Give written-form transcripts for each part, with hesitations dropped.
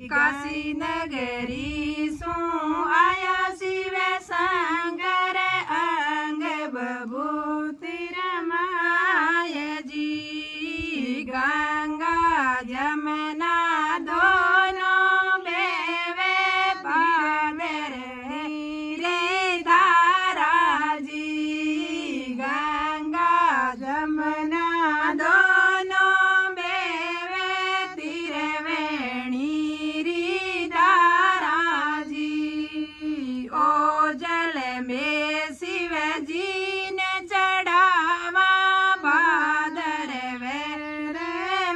काशी नगरी सु आया शिव शंकर अंग बभूति रमाय जी। गंगा जमुना दोनों बेवे पादर रे धारा जी। गंगा जमुना दोनों बेवे तिरवेणी री धारा जी। ओ जल में शिव जी ने चढ़ावा भादर वेर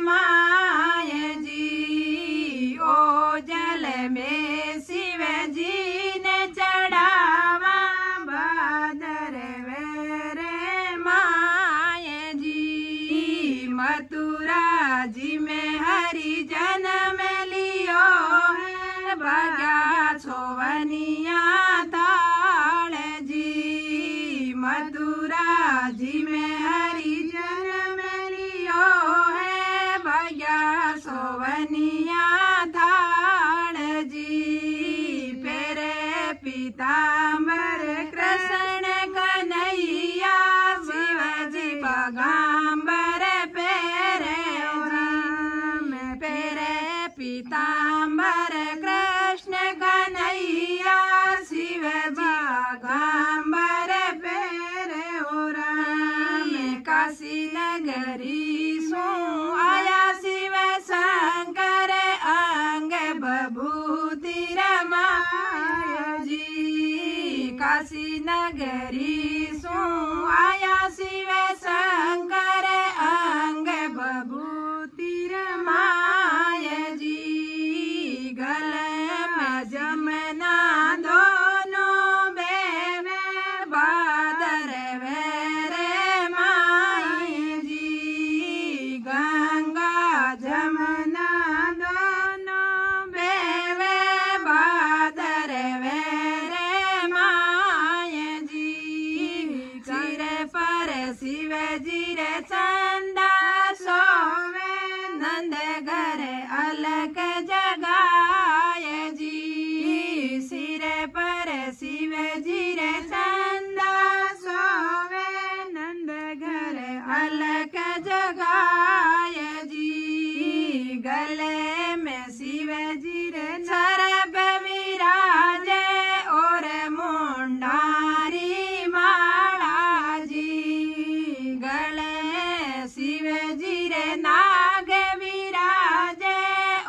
माय जी। ओ जल में शिव जी ने चढ़ावा भादर वेर माय जी। मथुरा जी में हरि जन्म लियो है भगा छोवनिया थाल जी। मथुरा जी में हरि जन्म लियो है भगा छोवनिया थाल जी। पेरे पीताम्बर कृष्ण कन्हैया शिवजी बगाम्बर पेरे राम। पेरे पीताम्बर कृष्ण कन्हैया शिवजी बगाम्बर पेरे राम। काशी नगरी सु आया शिव शंकर अंग बभूति रमाय जी। काशी नगरी सु आया शिव शंकर अंग बभूति रमाय जी। गले में जमुना दोनों बेवे बादर वेरे माय जी। गंगा जमुना दोनों बेवे बादर वेरे माय जी। सिर पर शिव जी रे चंदा सोवे नंद घर अलग जगाय जी। सिर पर शिव जी रे चंदा सोवे नंद घर अलग जगाय जी। गले में शिव जी रे छरब विराजे और मुंडारी माला जी। गले शिव जी रे नाग विराजे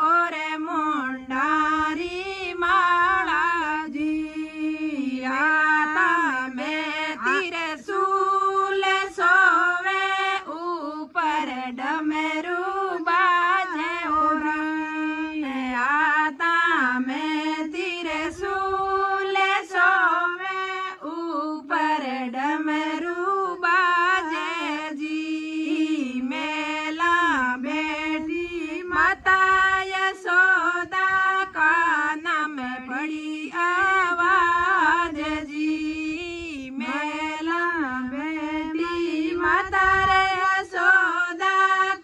और मुंडारी माला जी। आता में त्रिशूल सोवे ऊपर डमरू बाजे और आता में त्रिशूल सोवे ऊपर डमरू बाजे जी। मेला बेटी माता यशोदा का नाम पड़ी आवाज जी। मेला बेटी माता यशोदा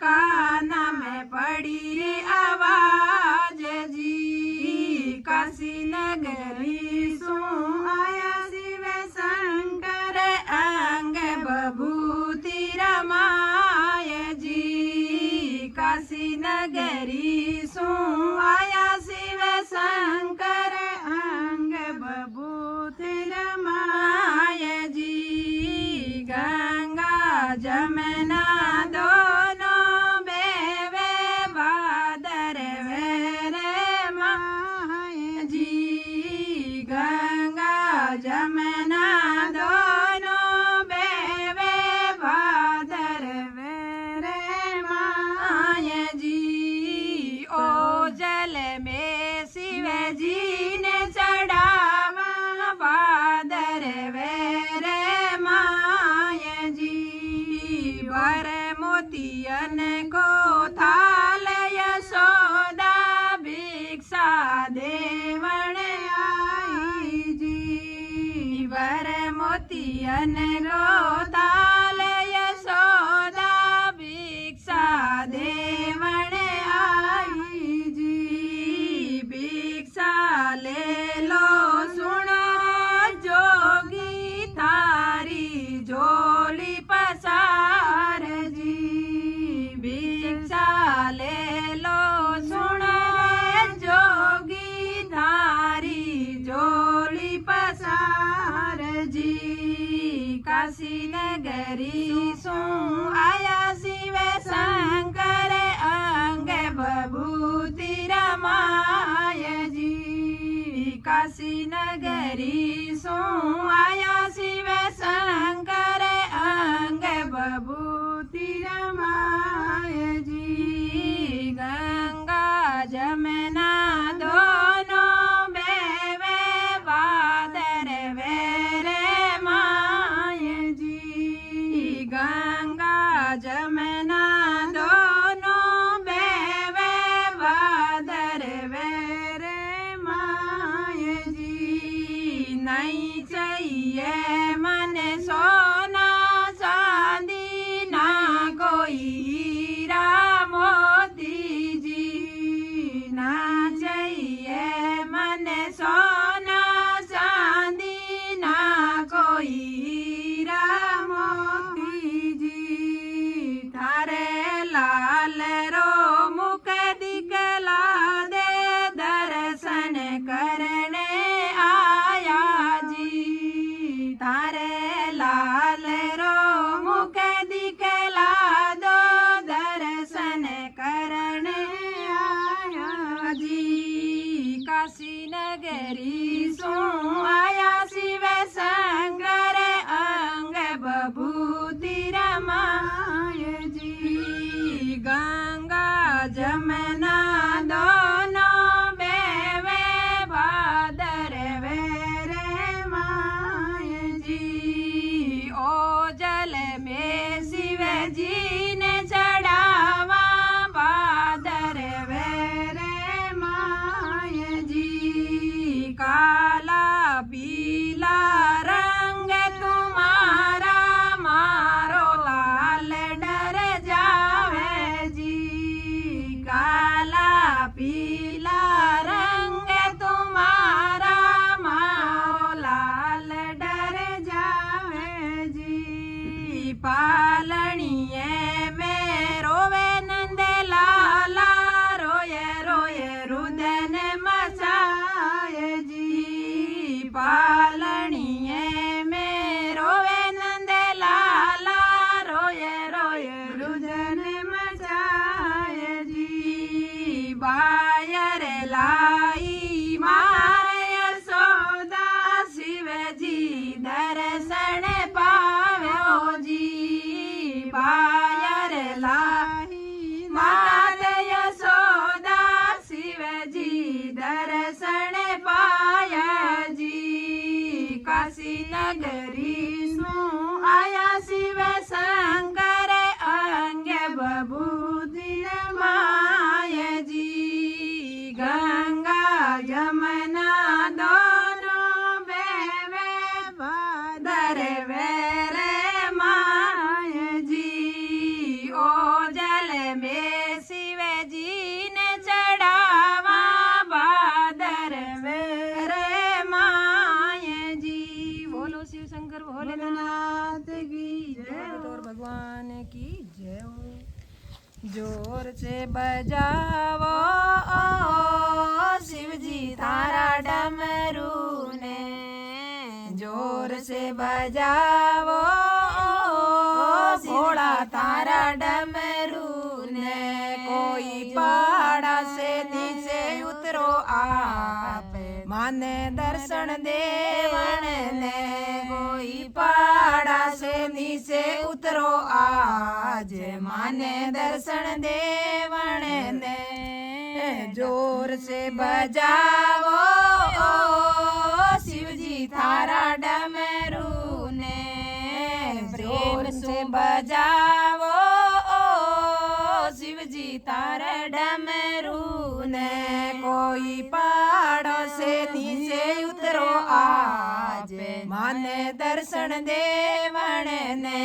का नाम पड़ी आवाज जी। काशी नगरी सु आया शिव शंकर अंग बभूति रमाय जी। काशी नगरी सु आया शिव शंकर अंग बभूति रमाय जी। गंगा जमुना दोनों बेवे बादर वेरे माय जी। गंगा जमुना दोनों बेवे बादर वेरे माय जी। ओ जल में शिव जी ने चढ़ावा बादर वेरे माय जी। वर मोतियन को थाल यशोदा भिक्षा देवण आई जी। वर मोतियन को थाल यशोदा भिक्षा देवण आई जी। नगरी सु आया शिव शंकर अंग बभूति रमाय जी। काशी नगरी सु आया शिव शंकर अंग बभूति रमाय जी। गंगा जमुना दोनों बेवे बादर वेरे माय जी। गंगा जमुना दोनों बेवे बादर वेरे माय जी। नहीं चाहिए मन सोना चांदी ना कोई हीरा मोती जी। ना चाहिए मन सोना चांदी ना कोई हीरा मोती जी। थारे लाल रो मुख दिखला दे दर्शन करने आया जी। थारे लाल रो मुख दिखला दो दर्शन करने आया जी। काशी नगरी सु आया शिव शंकर अंग बभूति रमाय जी। गंगा जमुना दोनों बेवे बादर वेरे माय जी। ओ जल में शिव जी ने चढ़ावा बादर वेरे माय जी। काला पीला रंग तुम्हारा मारो लाल डर जावे जी। काला पीला रंग तुम्हारा मारो लाल डर जावे जी। पालनिए में रोवे नंद लाला रोये रोये रुदन मचाए जी। पालनिए में रोवे नंद लाला रोये रोये रुदन मचाए जी। बायर लाई मार सौदा शिव जी दर्शन पावो जी। बायर लाई मार यशोदा शिव जी दर्शन पाया जी। काशी नगरी सु आया शिव शंकर अंग बभूति रमाय जी। गंगा जमुना दोनों बेवे बादर वेरे माय जी। ओ जल में शिव जी ने चढ़ावा बादर वेरे माय जी। बोलो शिव शंकर भोलेनाथ की जय हो। और भगवान की जय हो। जोर से बजाओ शिव जी तारा डमरू ने। जोर से बजाओ भोला तारा डमरू ने। कोई पहाड़ा से नीचे उतरो आप माने दर्शन देवन ने। कोई पहाड़ा से नीचे उतरो आज माने दर्शन देवन ने। जोर से बजाओ शिव जी थारा डमरू ने। जोर से बजाओ शिव जी तारा डमरू ने। कोई पहाड़ों से नीचे उतरो आज माने दर्शन देवन ने।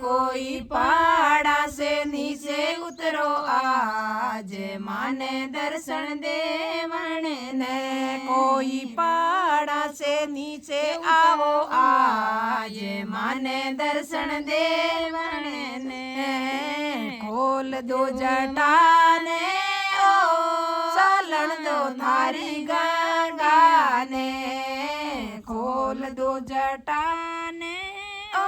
कोई पहाड़ा से नीचे उतरो आज माने दर्शन देवन ने। कोई पहाड़ा से नीचे आओ आज माने दर्शन देवन ने। खोल दो जटाने ओ चालन दो थारी गंगा ने। खोल दो जटाने ओ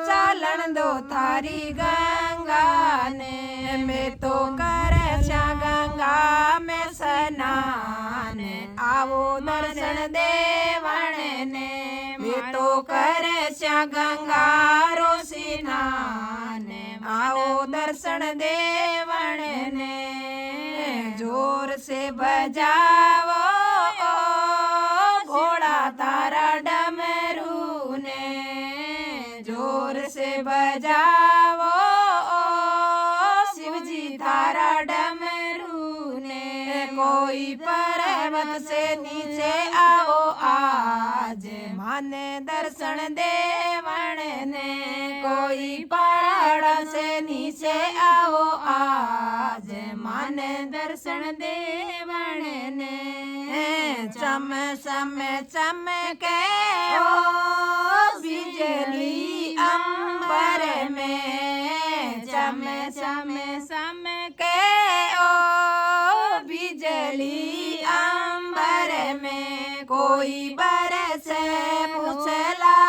चालन बांधो थारी गंगा ने मैं तो करे छा गंगा में स्नान आवो दर्शन देवण ने मैं तो करे छा गंगा रो स्नान आओ दर्शन देवण ने जोर से बजावो घोड़ा तारा डमरू ने जोर से बजावो शिवजी तारा डमरू ने कोई पर्वत से नीचे आओ आज माने दर्शन देवण ने कोई पहाड़ से नीचे आओ आज माने दर्शन देवण ने चम चम चमके ओ बिजली अंबर में चम चम चमके ओ बिजली अंबर में कोई बरसे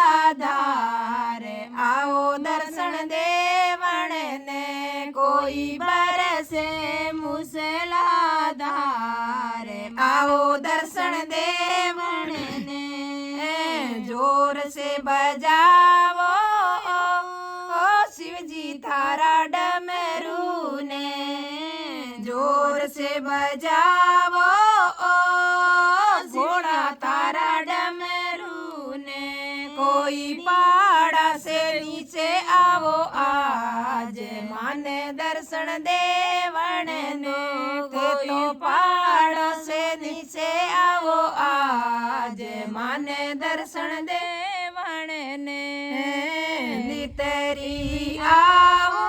मूसलाधार आओ दर्शन देवण ने कोई बरसे मूसलाधार आओ दर्शन देवण ने जोर से बजावो शिवजी थारा डमरू ने जोर से बजावो घोड़ा तारा डमरू ने कोई पहाड़ा से नीचे आओ आज माने दर्शन देवण ने तो पहाड़ से नीचे आओ आज माने दर्शन देवण ने नितरी आओ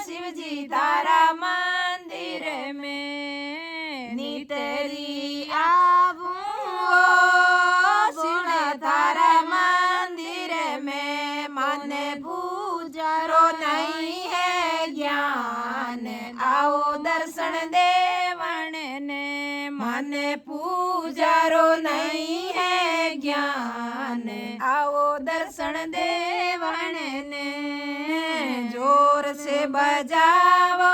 शिवजी तारा मंदिर में नितरी आओ शिव तारा मंदिर में माने पूजारो नहीं है ज्ञान आओ दर्शन देवण ने माने पूजारो नहीं है ज्ञान आओ दर्शन देवण ने जोर से बजावो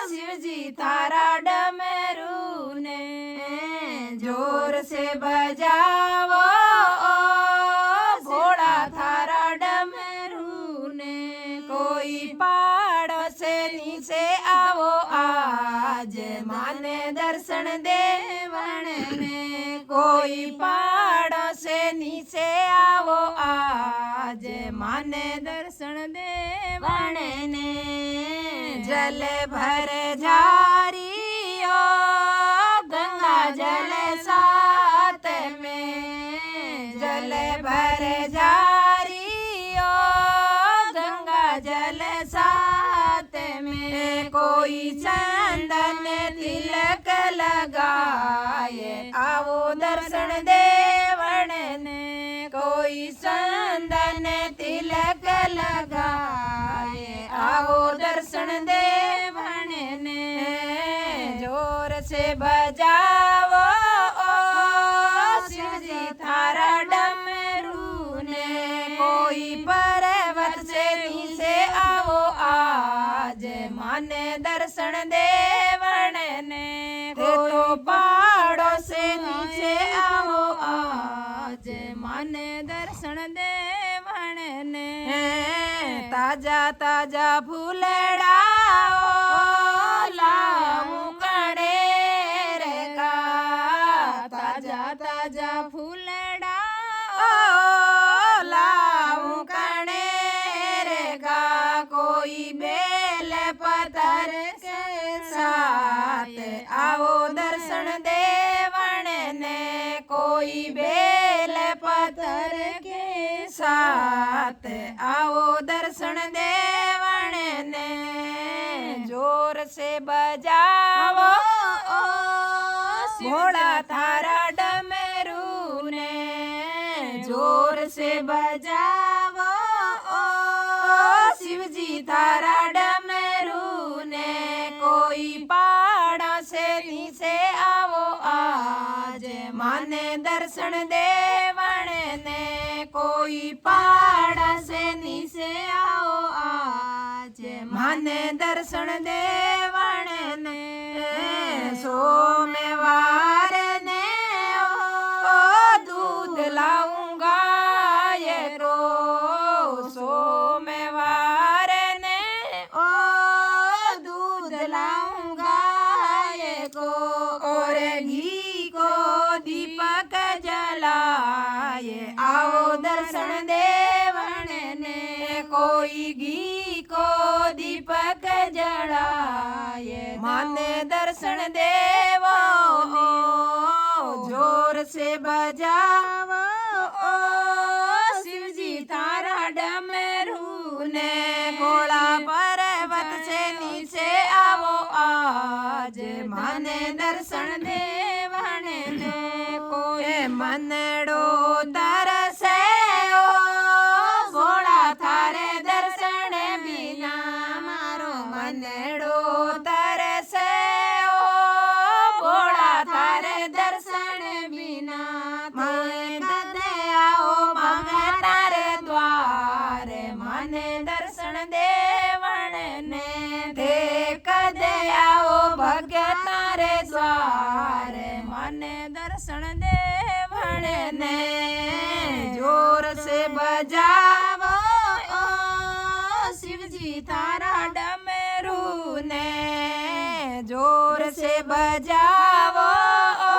शिवजी तारा डमरू ने जोर से बजावो घोड़ा थारा डमरू ने कोई पहाड़ से नीचे आओ आज माने दर्शन देवण ने कोई पहाड़ से नीचे आओ आज माने दर्शन देवण ने जल भर झारी ओ गंगा जल साथ में जल भर झारी ओ गंगा जल साथ में कोई चंदन तिलक लगाए आओ दर्शन देवण ने कोई चंदन तिलक लगाए आओ दर्शन देवण ने जोर से बजावो शिवजी थारा डमरू ने कोई पर्वत से नीचे आओ आज माने दर्शन देवण ने तो पहाड़ों से नीचे आओ आज माने दर्शन देवण ने ताजा ताजा फूलड़ा लाऊं कणेर का ताजा ताजा फूलड़ा लाऊं कणेर का कोई बेल पत्थर के साथ आओ दर्शन देवण ने कोई बेल पत्थर के साथ आओ दर्शन देवण ने जोर से बजावो घोड़ा थारा डमरू ने जोर से बजावो शिवजी थारा डमरू ने कोई पहाड़ा से नीचे आओ आज माने दर्शन देवण ने कोई पहाड़ आओ आज મને દર્શન દેવણ ને સોમવાર ને ઓ दूध लाऊंगा ये रो सोमवार ने ओ दूध लाऊंगा ये को और घी को दीपक जलाए आओ दर्शन देवण ने कोई घी को दीपक जलाए माने दर्शन देवो जोर से बजाओ ओ शिवजी तारा डमरू ने गोला पर्वत से नीचे आओ आज माने दर्शन देवण ने कोई मनड़ो तरसे ओ गोला थारे दर्शन बिना मारो मनड़ो तरसे ओ गोला थारे दर्शन बिना मैं कदे आओ भगतारे द्वारे माने दर्शन देवण ने ते कदे आओ भगतारे द्वारे माने दर्शन देवण ने जोर से बजावो ओ शिवजी तारा डमरू ने जोर से बजावो ओ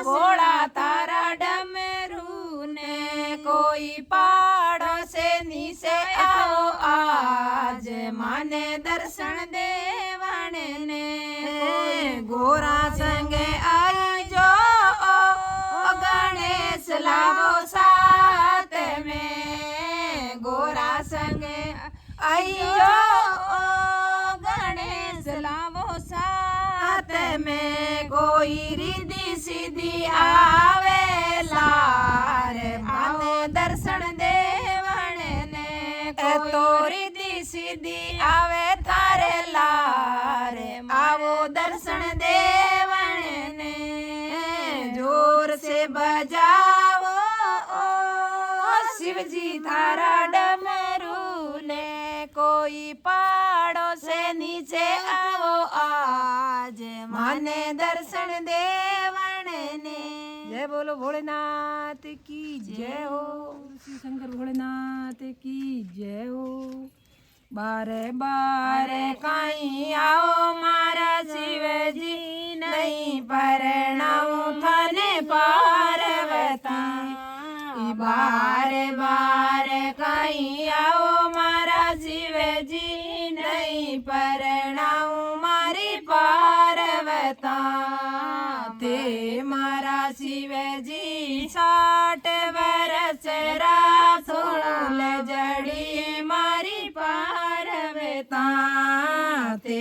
भोला तारा डमरू ने कोई पहाड़ों से नीचे आओ आज माने दर्शन देवण ने गोरा संगे आई जो ओ गणेश लावो साथ में गोरा संगे आई जो ओ गणेश लावो साथ में कोई रिद्धि सिद्धि आवे लार माने दर्शन देवण ने तो रिद्धि सिद्धि आवे थारे लार आवो दर्शन देवण ने जोर से बजाओ ओ शिवजी थारा डमरू ने कोई पहाड़ों से नीचे आओ आज माने दर्शन देवण ने जय बोलो भोलेनाथ की जय हो श्री शंकर भोलेनाथ की जय हो बारे बारे कहीं आओ मारा शिवजी नहीं परणाऊ थाने पार्वती बारे बारे कहीं आओ मारा शिवजी नहीं परणाऊ मारी पार्वता ते मारा शिवजी 60 वर्ष रासोल जड़ी मारी पार्वता ते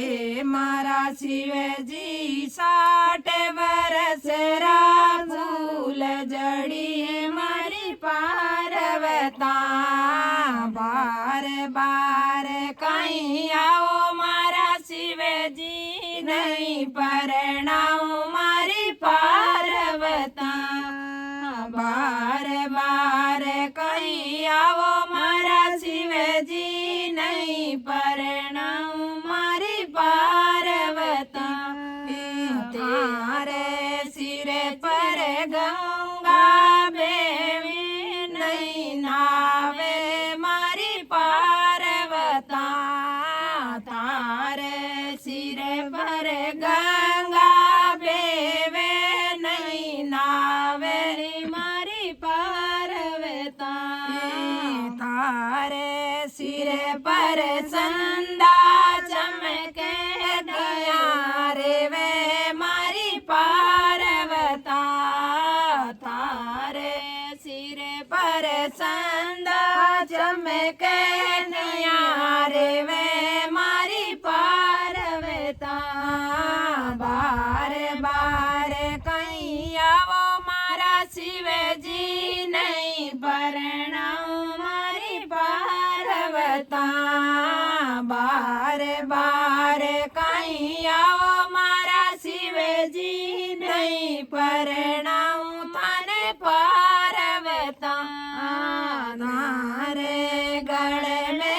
मारा शिवजी 60 वर्ष रासोल जड़ी मारी पार्वता बार बार कहीं आओ मारा शिवजी नहीं परणाऊ मारी पार्वता बार बार कहीं आओ मारा शिवजी नहीं परणाऊ मारी पार्वता तारे सिर पर गंगा बेवी नहीं नावे मारी पार्वता तारे सिर पर गंगा बेवे नहीं नावे मारी पार्वता तारे सिर पर संदा चमके गया रे वे मारी पार्वता तारे सिर पर संदा चमके नया रे वे मारी पार्वता बार बार कहीं आवो मारा शिवजी नहीं परणाऊ मारी पार्वता बार बार कहीं आओ मारा शिवजी नहीं परणाऊ थाने पार्वता नारे गढ़ में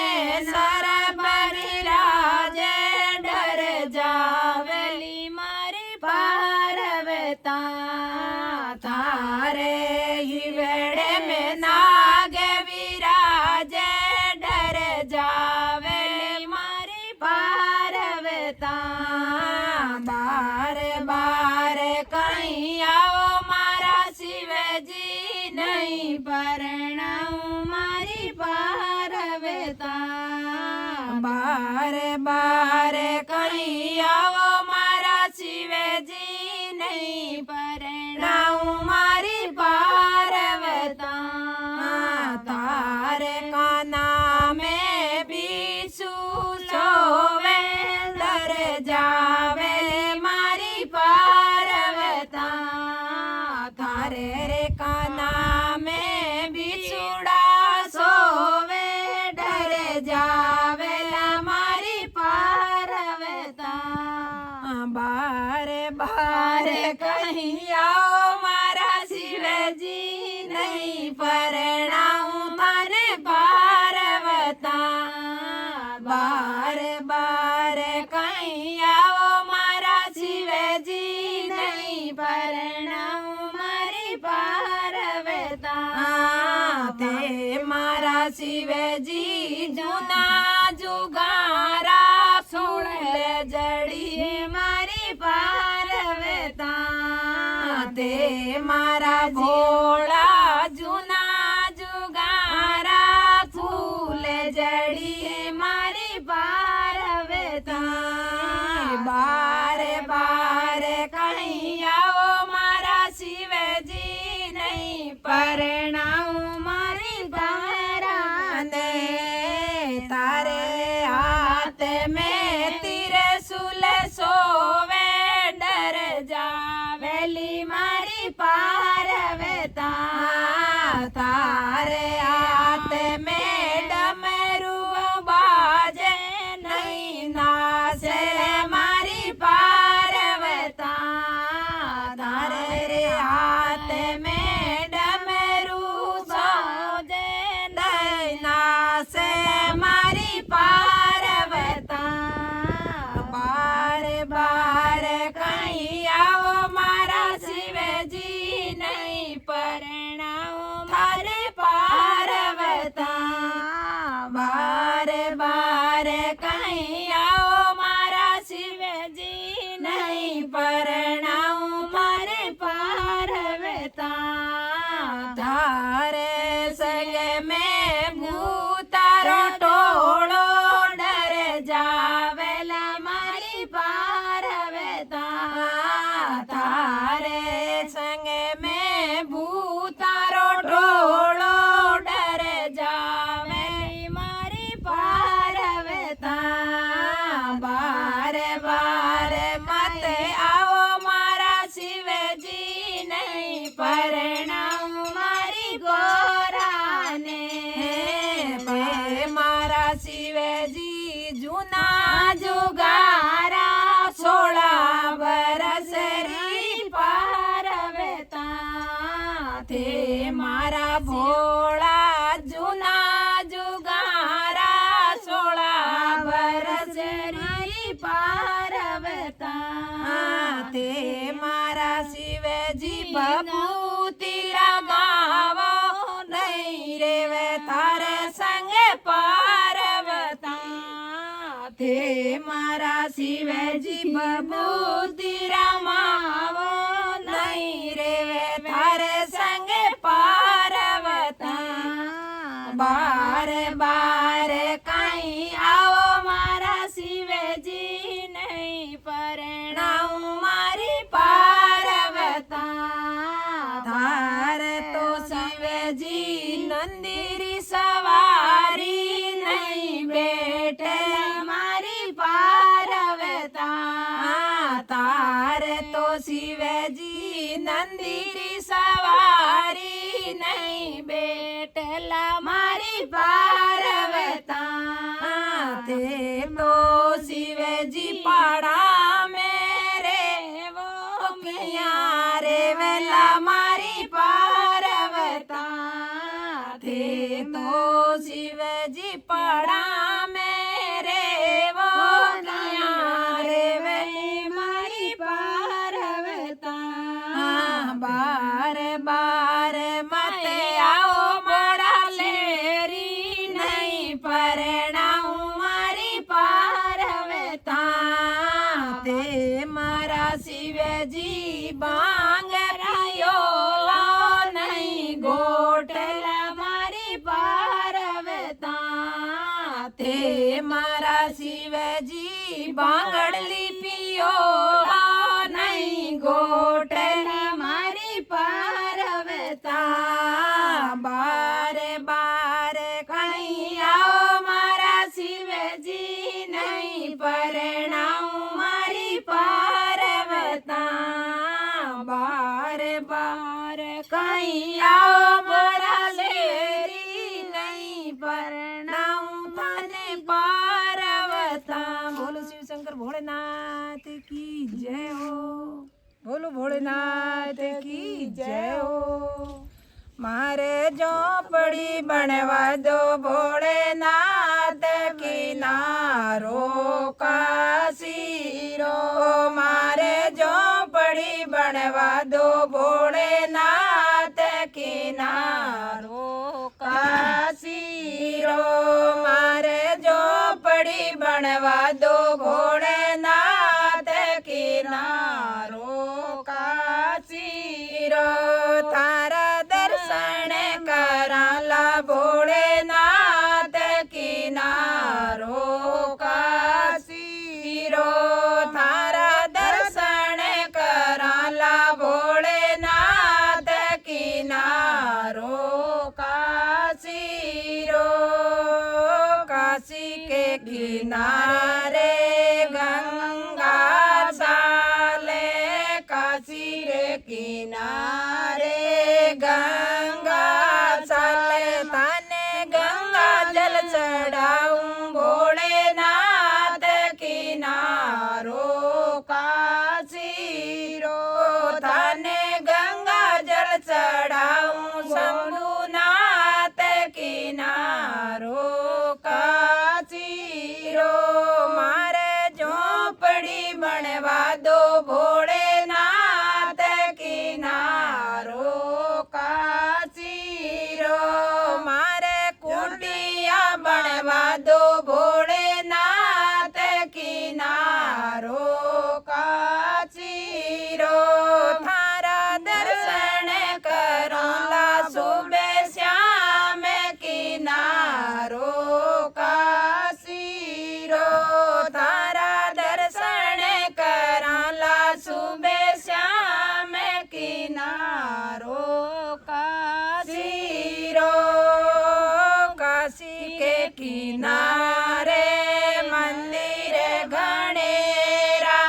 पारवता थारे हिवड़े में नाग विराजे डर जावे मारी पारवता बार बार कहीं आओ मारा शिवजी नहीं परणाऊ मारी पारवता बार बार कहीं आओ मारा शिवजी नहीं परणाऊ मारी पारवता तारे का नाम बीसु सोवे डर जावे मारी पारवता थारे रे का नाम बिछुड़ा सोवे डर जावे मारी पारवता बार बार कहीं आओ मारा शिवजी नहीं परणाऊ थारे पारवता बार बार कहीं आओ मारा शिवजी नहीं परणाऊ मारी पारवता ते मारा शिवजी जूना जुगारा सुन ले जड़ी मारी पारवता ते मारा भोला जूना जुगारा फूल जड़ी मारी पारवता बार बार कहीं आओ मारा शिवजी नहीं परणाऊ मारी पारवने तारे हाथ में त्रिशूल सोवे डर जावेली मारी पारवता तारे हाथ में डमरू बाजे नहीं नाचे मारी पारवता तारे हाथ में डमरू बाजे नहीं नाचे मारी पारवता बार बार कहीं आओ मारा शिवजी नहीं परणाऊ थारे पारवता बार बार कहीं आओ मारा शिवजी नहीं परणाऊ मारे पारवता थारे संग में भूतारो टोळो डर जावेला मारी पारवता थारे संग में भूतारो टोळो डर जावे मारी पारवता बार बार मत आओ मारा शिवजी नहीं परणाऊ मारी गोराने पे मारा शिवजी जूना जुगारा 16 बरस री पारवता थे मारा भोला जूना जुगारा 16 बरस री पारवता थे मारा शिवजी बबूती लगावो नहीं रे थारे संग पारवता थे मारा शिवजी बबूती रमावो नहीं रे थारे संग पारवता बार बार कहीं आओ मारा शिवजी नहीं परणाऊ मारी पारवता थार तो शिवजी नंदीरी सवारी नहीं बैठे मारी पारवता तार तो शिवजी नंदीरी सवारी नहीं बैठला मारी पारवता ते तो शिवजी पाड़ा मेरे वो मिया रे वेला मारी पारवता थे तो शिवजी पाड़ा मेरे वो मिया रे वे मारी पारवता जी बांग रयो नहीं गोटला मारी पार्वता ते मारा शिवजी बांगड़ली पियो नहीं गोटला मारी पार्वता बारे बारे कहीं आओ मारा शिवजी नहीं परणाऊ मारी पार्वता बारे बारे कहीं आओ मारा लेरी नहीं परणाऊ थाने पार्वता। बोलो शिव शंकर भोलेनाथ की जय हो। बोलो भोलेनाथ की जय हो। मारे झोपड़ी बनवा दो भोलेनाथ किनारो काशीरो मारे झोपड़ी बनवा दो भोलेनाथ किनारो काशीरो मारे झोपड़ी बनवा दो भोलेनाथ किनारो काशीरो थारा दर्शन कराला भोलेनाथ किनारो काशीरो थारा दर्शन कराला भोलेनाथ किनारो काशीरो काशी के किनारे गंगा चाले काशी रे किनारे गंगा चाले थाने गंगा जल चढ़ाऊं भोलेनाथ किनारो काशीरो थाने गंगा जल चढ़ाऊं शंभुनाथ किनारो काशीरो मारे झोपड़ी बनवा दो भोलेनाथ किनारो काशीरो मारे कुटिया बनवा दो भोलेनाथ किनारो काशीरो थारा दर्शन करूंगा सुबह शाम किनारो काशीरो थारा दर्शन कराला सुबह शाम किनारो काशीरो काशी के किनारे मंदिर गणेरा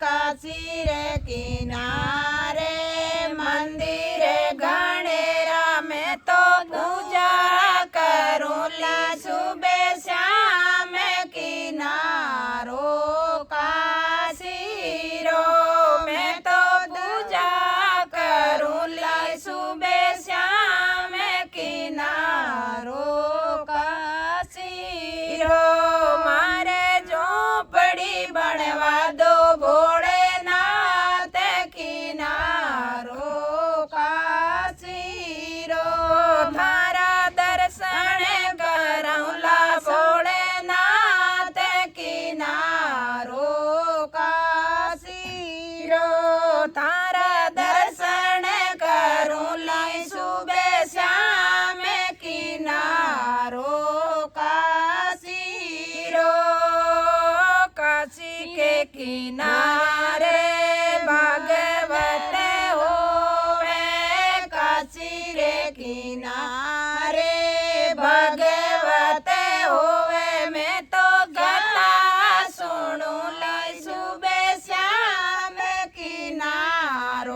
काशी रे किनारे मंदिर गणेरा में तो पूजा करूँला सुबह शाम किनारो काशीरो मैं तो पूजा करूँला सुबह शाम किनारो काशीरो मारे झोपड़ी बनवा दो भोलेनाथ किनारो काशीरो थारा दर्शन कराऊंला भोलेनाथ किनारो काशीरो थारा दर्शन करूँला सुबह शाम किनारो काशीरो काशी के किनारे भागवत होवे काशी रे किनारे भागवत होवे मैं तो गाता सुनूँ लाई सुबह शाम किनारो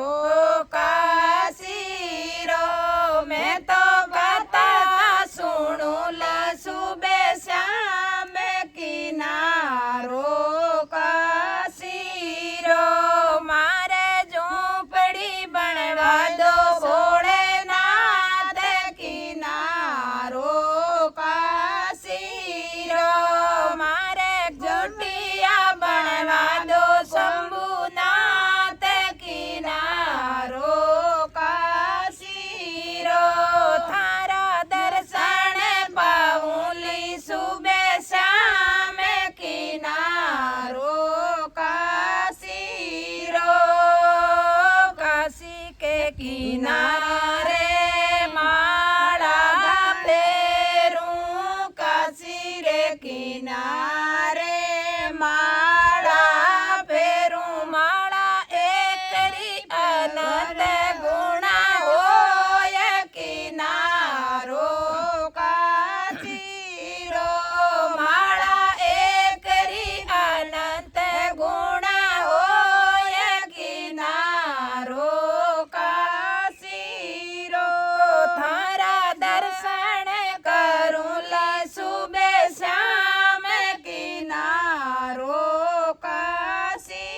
किनारे माला फेरूं काशी रे किनारे माला फेरूं माला एकरी अनंत गुणा होय किनारो काशी रो माला एकरी अनंत गुणा होय किनारो काशी रो थारा दर्शन करूं ला सुबह शाम किनारो काशी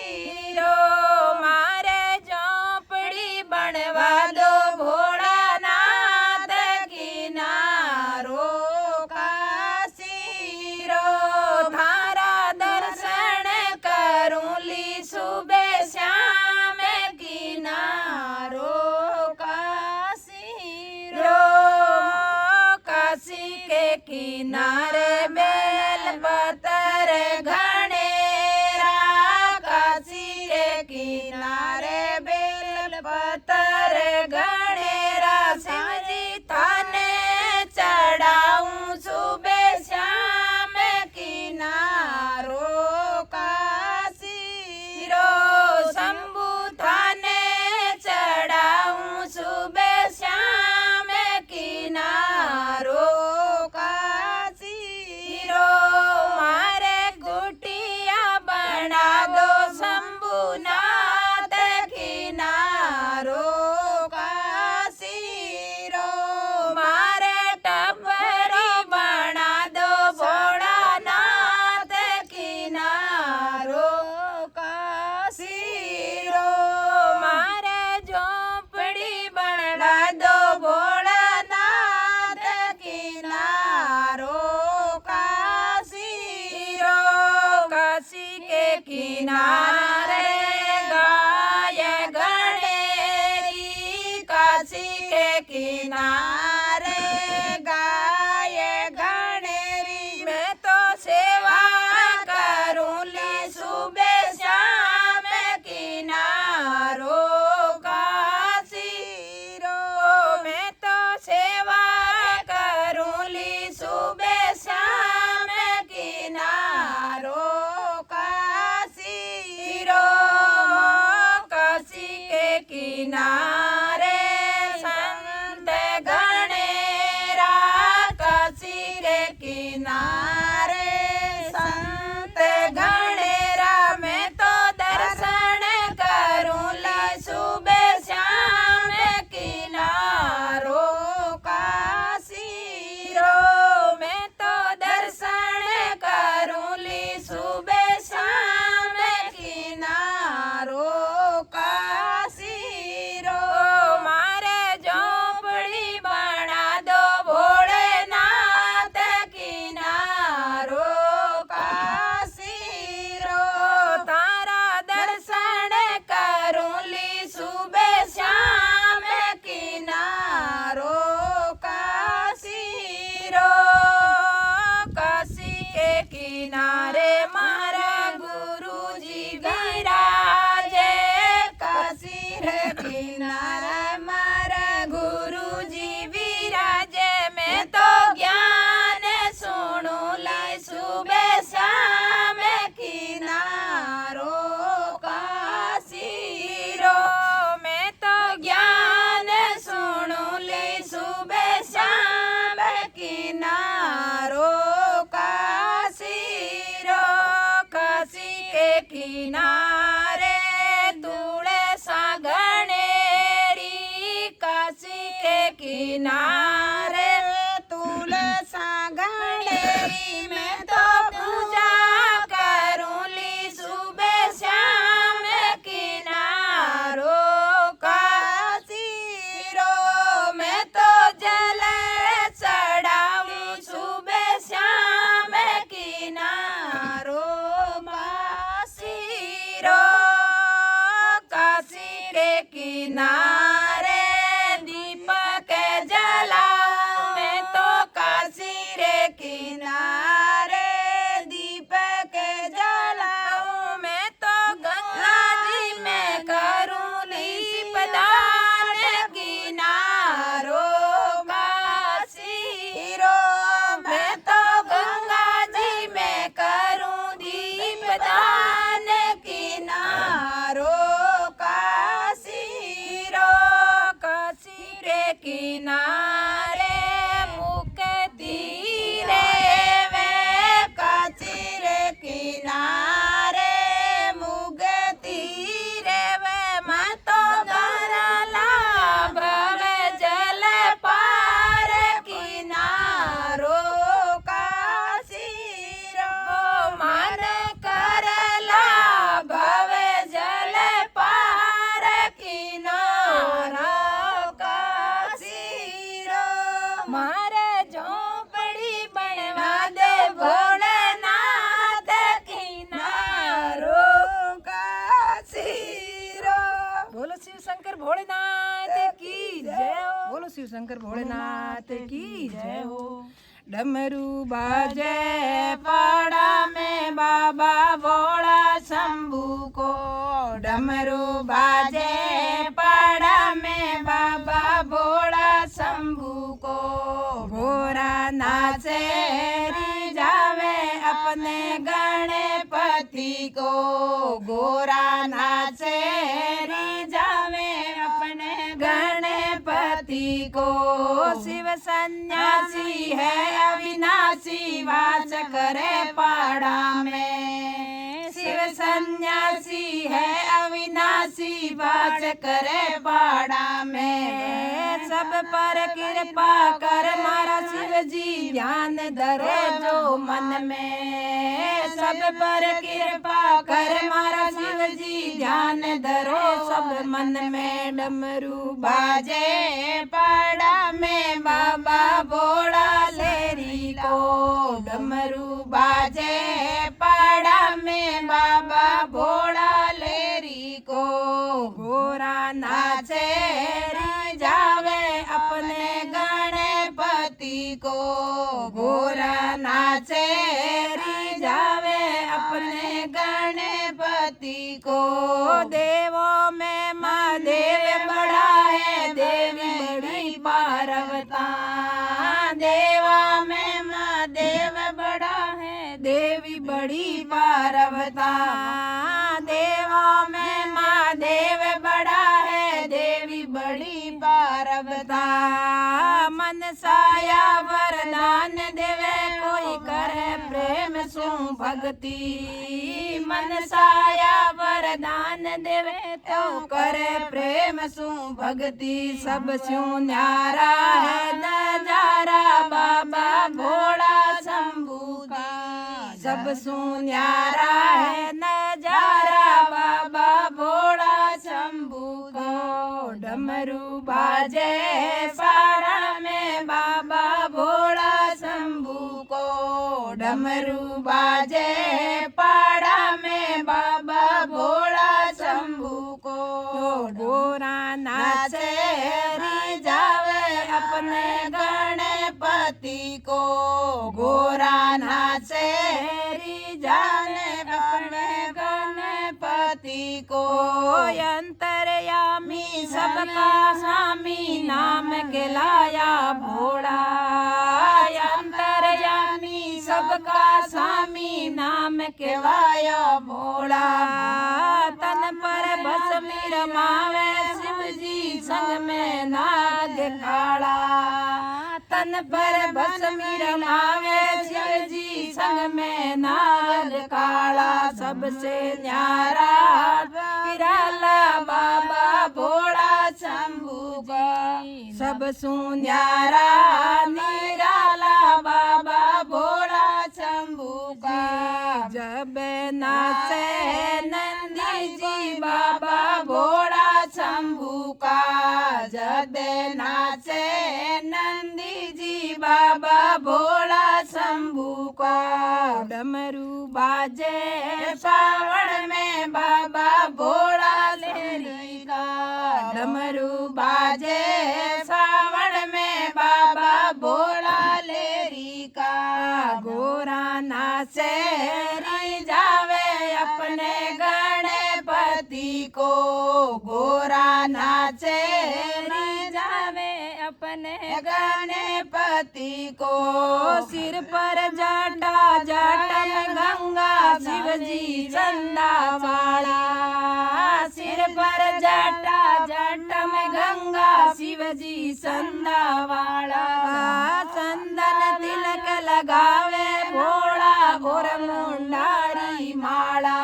रो मारे झोपड़ी बनवा दो भोलानाथ किनारो काशी रो थारा दर्शन करूं ली सुबह शाम किनारो काशी रो काशी के किनारे बेल पतर घनेरा काशी के किनारे बेल पतर घनेरा शिवजी थाने चढ़ाऊं सुबह शाम किनारो काशी रो शंभु थाने चढ़ाऊं सुबह शाम किनारो काशी रो मारे गुटिया बना दो शंभुनाथ किनारो काशी रो मारे टपरी बना दो भोलानाथ किनारो काशी रो मारे झोपड़ी बनवा दो भोलानाथ किनारो काशी रो काशी के किनारे गाय गणेरी काशी के किनारे गाय गणेरी मैं तो सेवा करूं ली सुबह शाम किनारो काशी रो मैं तो सेवा करूं ली सुबह शाम किनारो काशी रो काशी के किनारे संत गणेरा काशी के किनारे संत गणेरा मैं तो दर्शन करूं ली सुबह शाम किनारो काशी रो मैं तो दर्शन करूं ली सुबह शाम किनारो काशी रो मारे झोपड़ी बना दो भोलेनाथ किनारो काशी रो तारा दर्शन करूं ली सुबह शाम किनारो काशी रो काशी के किनारे मारा गुरुजी विराजे काशी रे किनारे मारा गुरुजी विराजे मैं तो ज्ञान सुनू लाई सुबह शाम किनारो काशी रो मैं तो ज्ञान सुनू ली सुबह शाम किनारो काशी रो काशी के किनारे तुलसा गणेरी काशी के किनारे तुलसा गणेरी मैं तो पूजा करूं ली सुबह शाम किनारो काशी रो मैं तो जल चढ़ाऊं सुबह शाम किनारो काशी रो काशी के किनारे दीपक जलाऊं मैं तो काशी रे किनारे दीपक जलाऊं मैं तो गंगा जी में करूं ली सिपदान किनारे मुक्ति रे वे काशी रे किनारे मुक्ति रे वे मैं तो करला भवे जल पार किनारो काशी रो मन करला भवे जल पार किनारो काशी रो मारे झोपड़ी बनवा दे भोलेनाथ किनारो काशी रो। बोलो शिव शंकर भोलेनाथ की जय हो। बोलो शिव शंकर भोलेनाथ की जय हो। डमरू बाजे पाड़ा में बाबा भोला शंभू को, डमरू बाजे पाड़ा में बाबा भोला शंभू को, घोड़ा नाचे रिझावे अपने गणपति को, घोड़ा नाचे रिझावे अपने गणपति को। शिव सन्यासी है अविनाशी वास करे पाड़ा में, शिव सन्यासी है अविनाशी वास करे पाड़ा में। सब पर कृपा कर मारा शिव जी ध्यान धरे जो मन में, सब पर कृपा कर मारा शिव जी ध्यान धरो सब मन में। डमरू बाजे पाड़ा में बाबा भोला लेरी को, डमरू बाजे पाड़ा में बाबा भोला लेरी को, घोड़ा नाचे रिझावे अपने गणपति को, घोड़ा नाचे रिझावे अपने गणपति को। देवों में महादेव बड़ा है देवी बड़ी पार्वता, देवा में महादेव बड़ा है देवी बड़ी पार्वता, देवा में महादेव बड़ा है देवी बड़ी पार्वता। मन साया वरदान देवे कोई करे प्रेम सु भक्ति, मन साया वरदान देवे तो करे प्रेम सु भक्ति। सब स्यू न्यारा है नजारा बाबा भोला शंभू का, सब सु न्यारा है नजारा बाबा भोला शंभू को। डमरू बाजे पाड़ा में बाबा भोला शंभू को, डमरू बाजे पाड़ा में बाबा भोला शंभू को। घोड़ा नाचे रिझावे अपने गणपति को, घोड़ा नाचे रिझावे अपने गणपति को। अंतर्यामी सबका स्वामी नाम के लाया भोला, अंतर्यामी सबका स्वामी नाम के लाया भोला। तन पर भस्मी रमावे शिव जी संग में नाग काला, तन पर भस्मी रमावे शिव जी संग में नाग काला। सबसे न्यारा निराला बाबा भोला शंभू का, सब सु न्यारा निराला बाबा भोला शंभू का। जब नाचे नंदी जी बाबा भोला शंभू का, जब नाचे नंदी जी बाबा भोला शंभू का। डमरू बाजे सावन में बाबा भोला लेरी का, डमरू बाजे सावन में बाबा भोला लेरी का। घोड़ा नाचे रिझावे अपने गणपति को, घोड़ा नाचे रिझावे अपने गणपति को। सिर पर जटा जटा में गंगा शिव जी चंदा वाला, सिर पर जटा जटा में गंगा शिव जी संदा वाला। चंदन तिलक लगावे भोला और मुंडारी माला।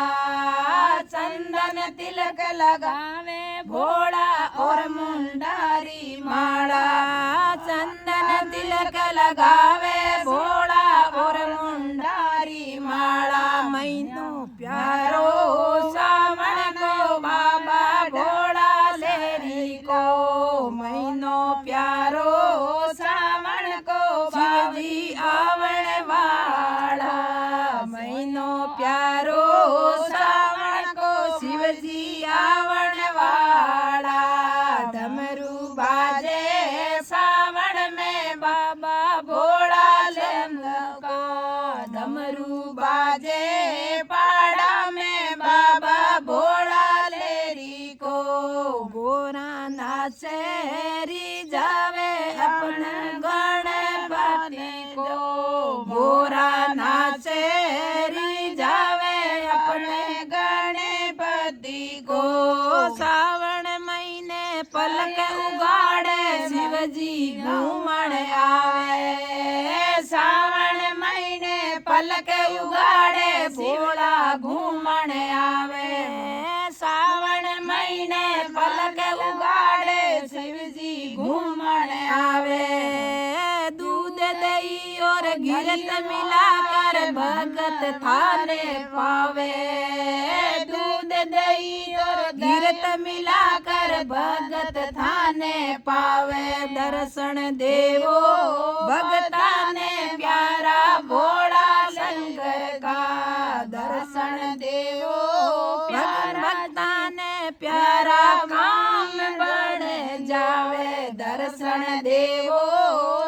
चंदन तिलक लगावे भोला और मुंडारी माला। चंदन तिलक लगावे भोला और मुंडारी माला। मैनो प्यारो सावन को बाबा भोला लेरी को। मैनो प्यारो सावन को शिवजी आवण वाला। मैनो प्यारो सावन को शिवजी आवण वाला। डमरू बाजे सावन में बाबा भोला को। डमरू बाजे पाड़ा में बाबा भोला लेरी को। गोरा नाचेरी जावे अपने गणपति को। गोरा नाचेरी जावे अपने गणपति को। सावन महीने पलक उगाड़े शिवजी घूमण आवे। सावन महीने पलक उगाड़े भोला घूमण आवे। सावन महीने पलक उगाड़े शिवजी घूमण आवे। दूध दही और घिरत मिलाकर भगत थाने पावे। दूध दही और घिरत मिलाकर भगत थाने पावे। दर्शन देवो भगता ने प्यारा भोला शंकर का। दर्शन देवो भगता ने प्यारा काम बन जावे। दर्शन देवो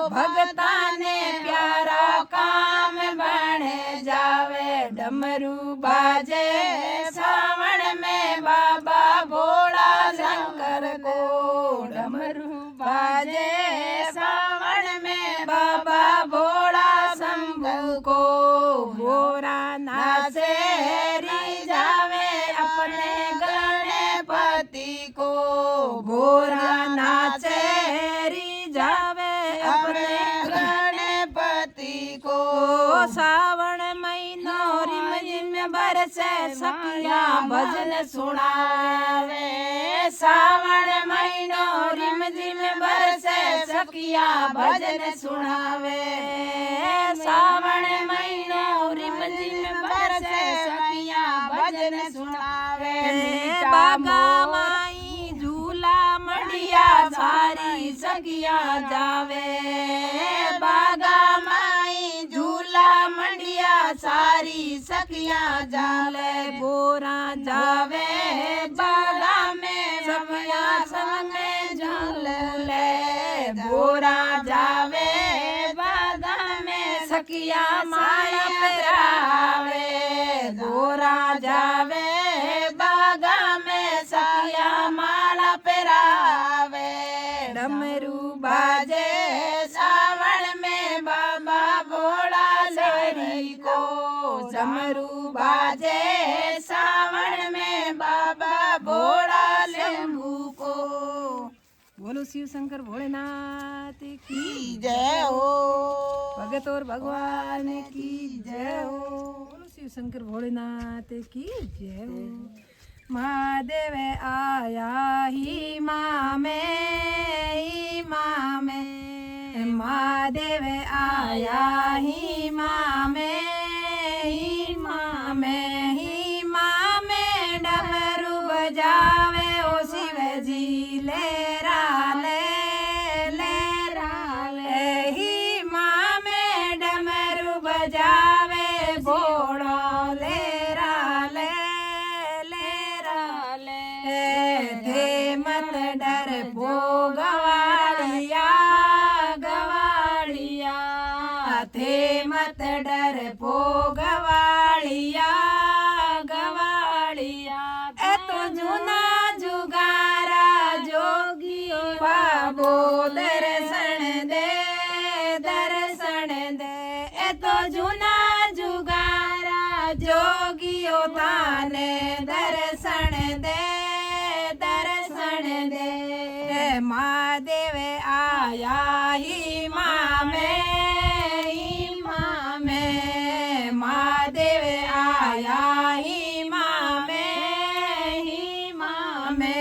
भगता ने प्यारा काम बन जावे। डमरू बाजे सावन में बाबा भोला शंकर को। डमरू बाजे सावन में बाबा भोला शंभू को। गोरा नाचेरी जावे अपने गणपति को। गोरा नाचेरी जावे अपने गणपति को। सावन महीनो रिम झिम बरसे सखिया भजन सुनावे। सावन महीनो रिम झिम बरसे सखिया भजन सुनावे। सावन महीनो रिम झिम बरसे सखिया भजन सुनावे। बागा माई झूला मंडिया सारी सखिया जावे। बागा माई झूला मंडिया सारी सखिया जाले। गोरा जावे बागा में सखिया संग में झूले। गोरा जावे बागा में सखिया माया पहरावे। गोरा जावे बागा में सखिया माला पहरावे। डमरू बाजे सावन में बाबा भोला लेरी को। डमरू बाजे सावन में बाबा भोला शंभू को। बोलो शिव शंकर भोलेनाथ की जय हो। भगत और भगवान की जय हो। बोलो शिव शंकर भोलेनाथ की जय हो। महादेव आया ही माँ में महादेव आया ही माँ में डमरू बजावे ओ शिव जी लेरा ले ही माँ में डमरू बजावे भोला लेरा ले थे मत डर भो गवाड़िया थे मत डर भो गवाड़िया ए तो जुना जुगारा जोगियो बाबो दर्शन दे ए तो जुना जुगारा जोगियो ताने दर्शन दे महादेव आया हिमा में महादेव आया हिमा में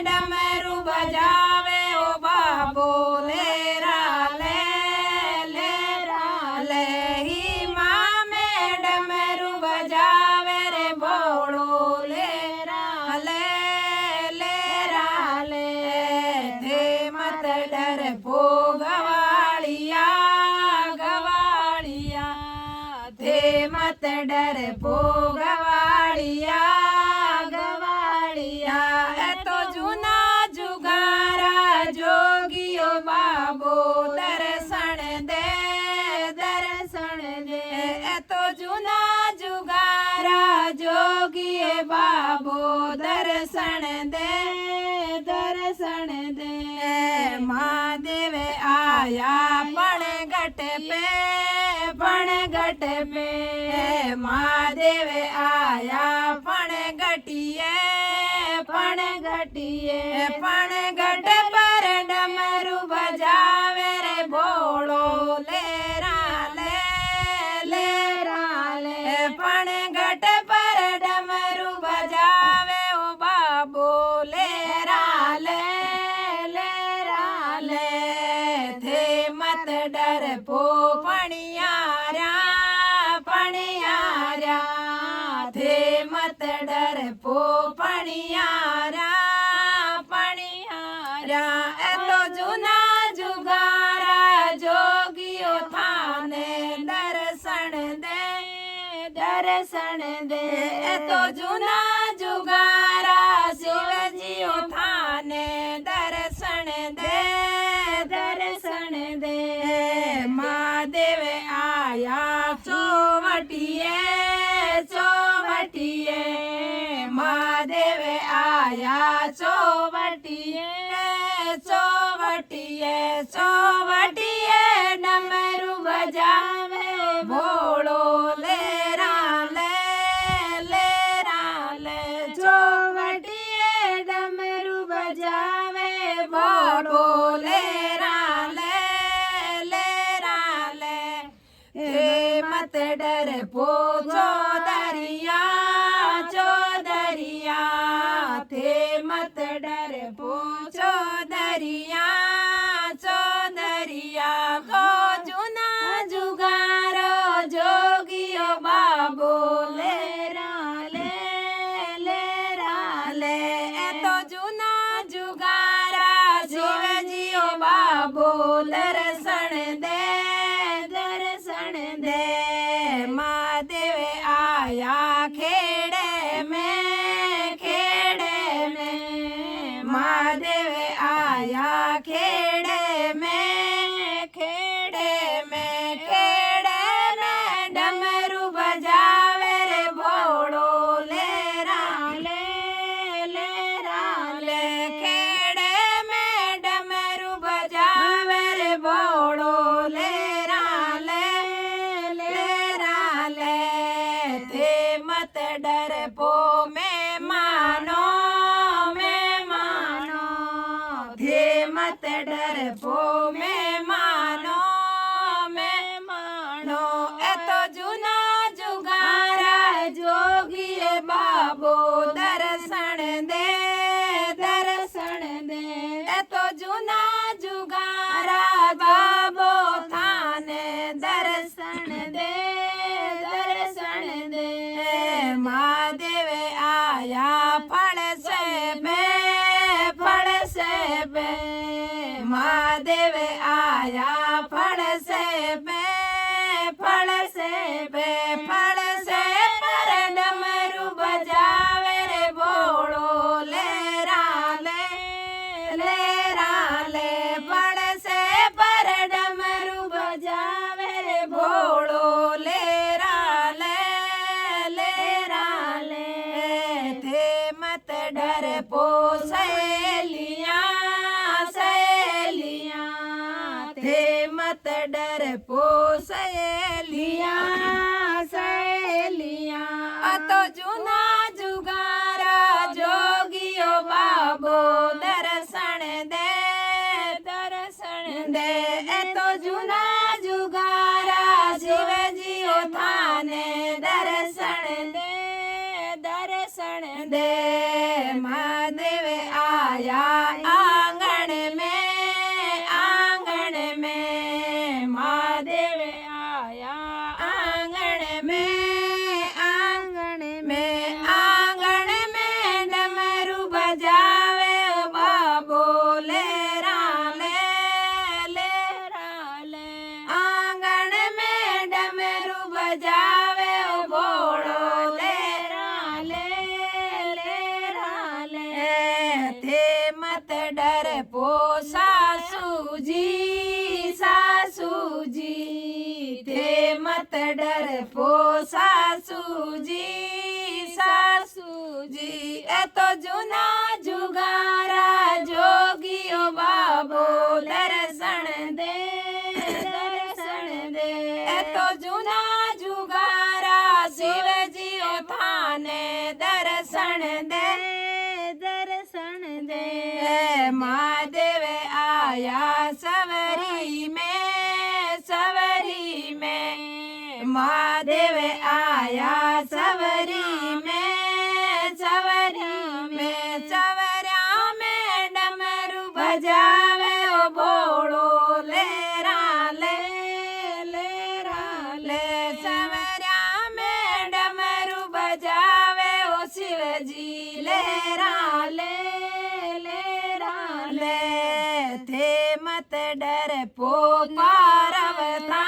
डमरू बजावे ओ बाबो लेरा ले हिमा में डमरू बजावे रे भोलो लेरा ले थे मत डर पो गवालिया थे मत डर पो गवालिया ए तो जूना जुगारा जोगियो बाबो दर्शन दे ए तो जूना जुगारा जोगिए बाबो दर्शन दे महादेव आया पण घट पे महादेव आया पण घटिए पण घट पर डमरू बजावे रे भोलो लेरा ले पण घट पर डमरू बजावे ओ बाबो लेरा ले थे मत डर पो पणियारा थे मत डर पो पणियारा ए तो जूना जुगारा जोगियो थाने दर्शन दे ए तो जूना जुगारा शिवजियो थाने दर्शन दे महादेव आया चौवटिए महादेव आया चौवटिए डमरू बजावे भोलो लेरा ले चौवटिए डमरू बजावे भोलो लेरा ले मत डर पो चौधरिया थे मत डर पो चौधरिया को जूना जुगारो जोगियो बाबो लेरा ले ए तो जूना जुगारा शिवजियो बाबो दर्शन दे महादेव आया खेड़े में महादेव आया खेड़े में डमरू बजावे रे भोलो लेरा ले खेड़े में डमरू बजावे रे भोलो लेरा ले थे मत डर पो में मानो थे मत डर पो में मानो ए तो जूना जुगारा जोगिए बाबो दर्शन दे ए तो जूना जुगारा बाबो थाने दर्शन दे महादेव आया फल से बे महादेव आया फल से पर डमरू बजावे रे भोलो लेरा ले फल महादेव आया आंगन में महादेव आया आंगन में डमरू बजावे बाबो लेरा ले आंगन में डमरू बजावे बोड़ो लेरा ले थे मत डर पो सासू जी थे मत डर पो सासू जी ए तो जुना जुगारा जोगियो बाबो दर्शन दे ए तो जुना जुगारा शिव जियो थाने दर्शन दे महादेव आया सवरी में महादेव आया सवरी में सवरा में डमरू बजावे ओ बोड़ो लेरा ले सवरा में डमरू बजावे ओ शिवजी लेरा ले थे मत डर पो पार्वता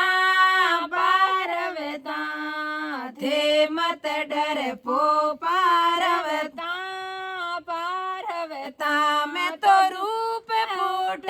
थे मत डर पो पार्वता मैं तो रूप फूट